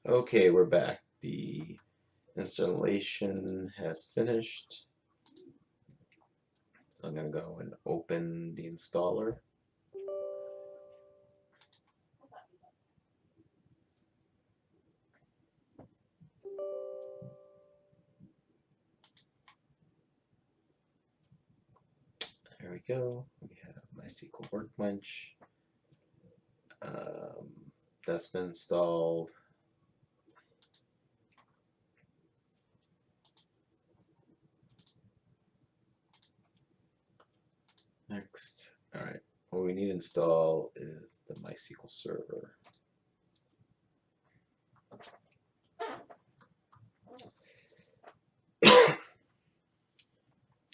Okay, we're back. The installation has finished. I'm going to go and open the installer. There we go. We have MySQL Workbench. That's been installed. Next. All right. What we need to install is the MySQL server.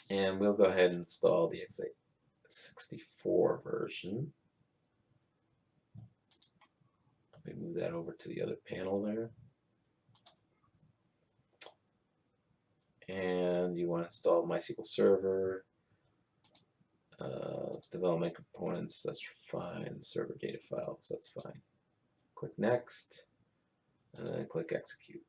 And we'll go ahead and install the x64 version. Let me move that over to the other panel there. And you want to install MySQL Server, development components, that's fine, server data files, that's fine. Click Next, and then click Execute.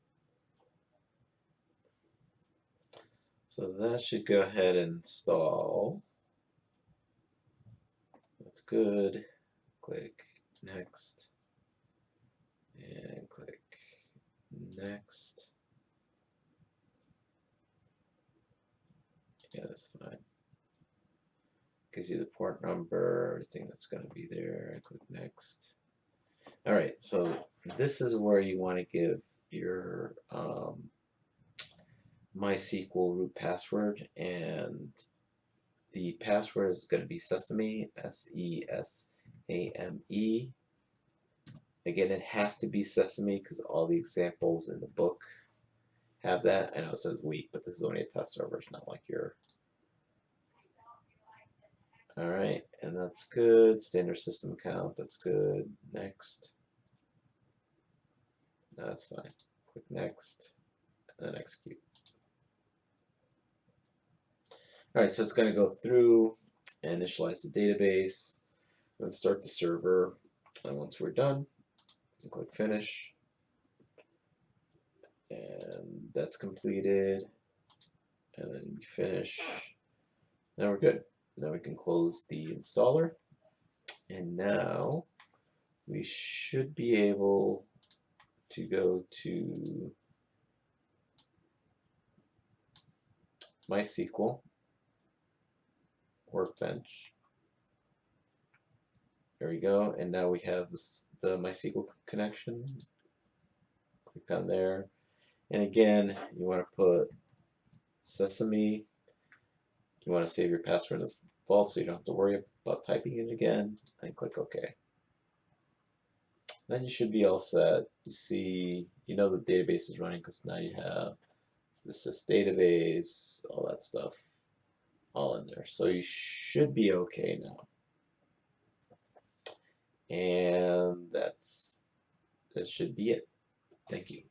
So that should go ahead and install. That's good. Click Next, and click Next. Yeah, that's fine. Gives you the port number, everything that's going to be there. Click Next. All right, so this is where you want to give your MySQL root password, and the password is going to be Sesame, S-E-S-A-M-E. Again, it has to be Sesame because all the examples in the book have that. I know it says weak, but this is only a test server. It's not like your. All right, and that's good. Standard system account, that's good. Next. No, that's fine. Click Next, and then Execute. All right, so it's going to go through and initialize the database, then start the server. And once we're done, you click Finish, and that's completed. And then we finish. Now we're good. Now we can close the installer, and now we should be able to go to MySQL Workbench. There we go, and now we have the MySQL connection. Click on there, and again, you want to put Sesame. You want to save your password in the vault so you don't have to worry about typing it again, and click OK. Then you should be all set. You see, you know the database is running because now you have this database, all that stuff, all in there. So you should be okay now. And that should be it. Thank you.